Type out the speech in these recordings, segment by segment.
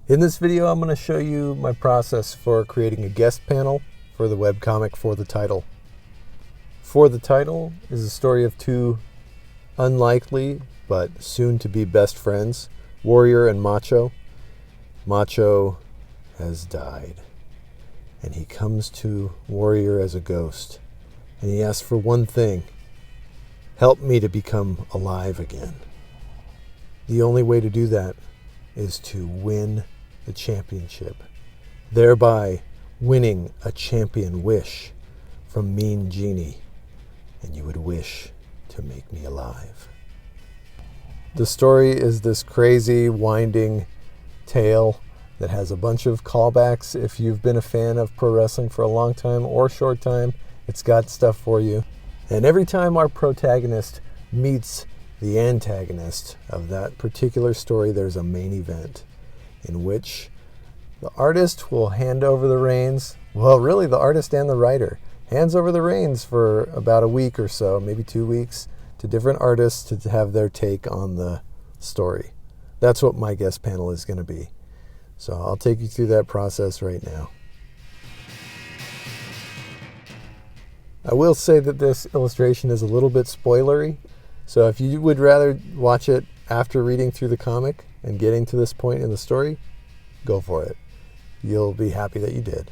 In this video, I'm going to show you my process for creating a guest panel for the webcomic For the Title. For the Title is the story of two unlikely but soon-to-be best friends, Warrior and Macho. Macho has died, and he comes to Warrior as a ghost, and he asks for one thing: help me to become alive again. The only way to do that is to win the championship, thereby winning a champion wish from Mean Genie, and you would wish to make me alive. The story is this crazy, winding tale that has a bunch of callbacks. If you've been a fan of pro wrestling for a long time or short time, it's got stuff for you. And every time our protagonist meets the antagonist of that particular story, there's a main event in which the artist will hand over the reins. Well, really, the artist and the writer hands over the reins for about a week or so, maybe 2 weeks, to different artists to have their take on the story. That's what my guest panel is going to be. So I'll take you through that process right now. I will say that this illustration is a little bit spoilery, so if you would rather watch it after reading through the comic and getting to this point in the story, go for it. You'll be happy that you did.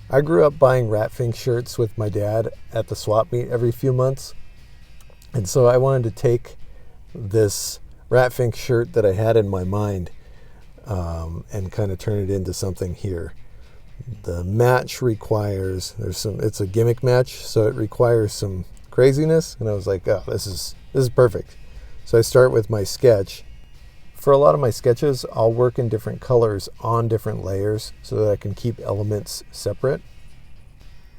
I grew up buying Ratfink shirts with my dad at the swap meet every few months, and so I wanted to take this Ratfink shirt that I had in my mind and kind of turn it into something here. The match requires, it's a gimmick match, so it requires some craziness, and I was like, oh, this is perfect. So I start with my sketch. For a lot of my sketches, I'll work in different colors on different layers so that I can keep elements separate.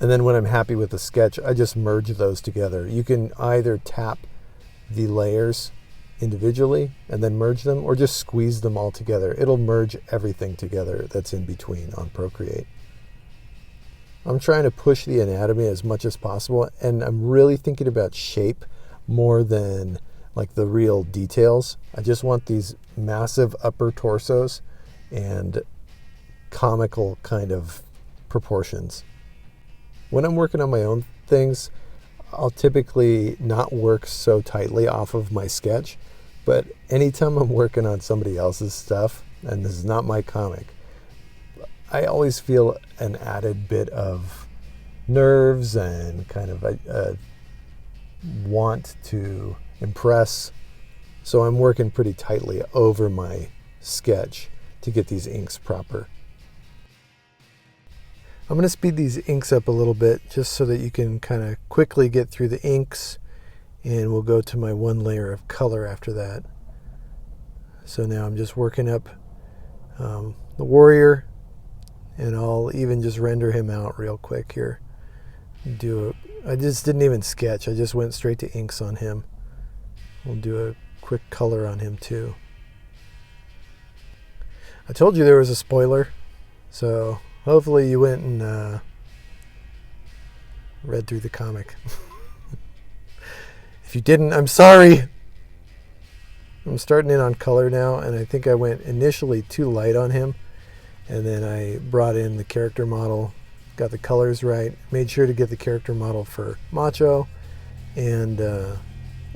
And then when I'm happy with the sketch, I just merge those together. You can either tap the layers individually and then merge them, or just squeeze them all together. It'll merge everything together that's in between on Procreate. I'm trying to push the anatomy as much as possible, and I'm really thinking about shape more than like the real details. I just want these massive upper torsos and comical kind of proportions. When I'm working on my own things, I'll typically not work so tightly off of my sketch, but anytime I'm working on somebody else's stuff, and this is not my comic, I always feel an added bit of nerves and kind of a want to impress. So I'm working pretty tightly over my sketch to get these inks proper. I'm going to speed these inks up a little bit just so that you can kind of quickly get through the inks, and we'll go to my one layer of color after that. So now I'm just working up the warrior, and I'll even just render him out real quick here. I just didn't even sketch, I just went straight to inks on him. We'll do a quick color on him too. I told you there was a spoiler, so hopefully you went and read through the comic. If you didn't, I'm sorry. I'm starting in on color now, and I think I went initially too light on him, and then I brought in the character model, got the colors right, made sure to get the character model for Macho, and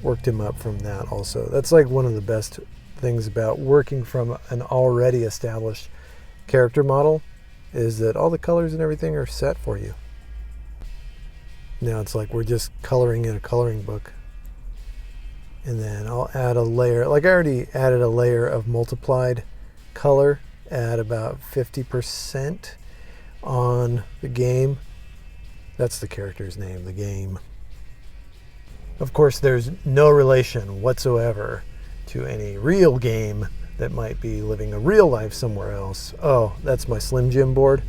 worked him up from that also. That's like one of the best things about working from an already established character model, is that all the colors and everything are set for you. Now it's like we're just coloring in a coloring book. And then I'll add a layer, like I already added a layer of multiplied color at about 50% on the game. That's the character's name, the game. Of course, there's no relation whatsoever to any real game that might be living a real life somewhere else. Oh, that's my Slim Jim board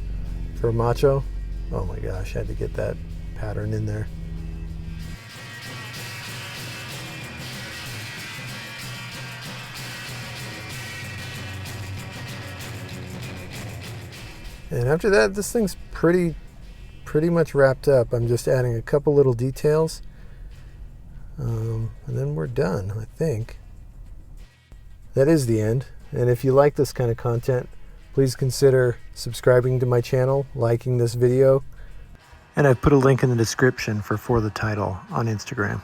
for Macho. Oh my gosh, I had to get that pattern in there. And after that, this thing's pretty much wrapped up. I'm just adding a couple little details. And then we're done, I think. That is the end. And if you like this kind of content, please consider subscribing to my channel, liking this video, and I've put a link in the description for the title on Instagram.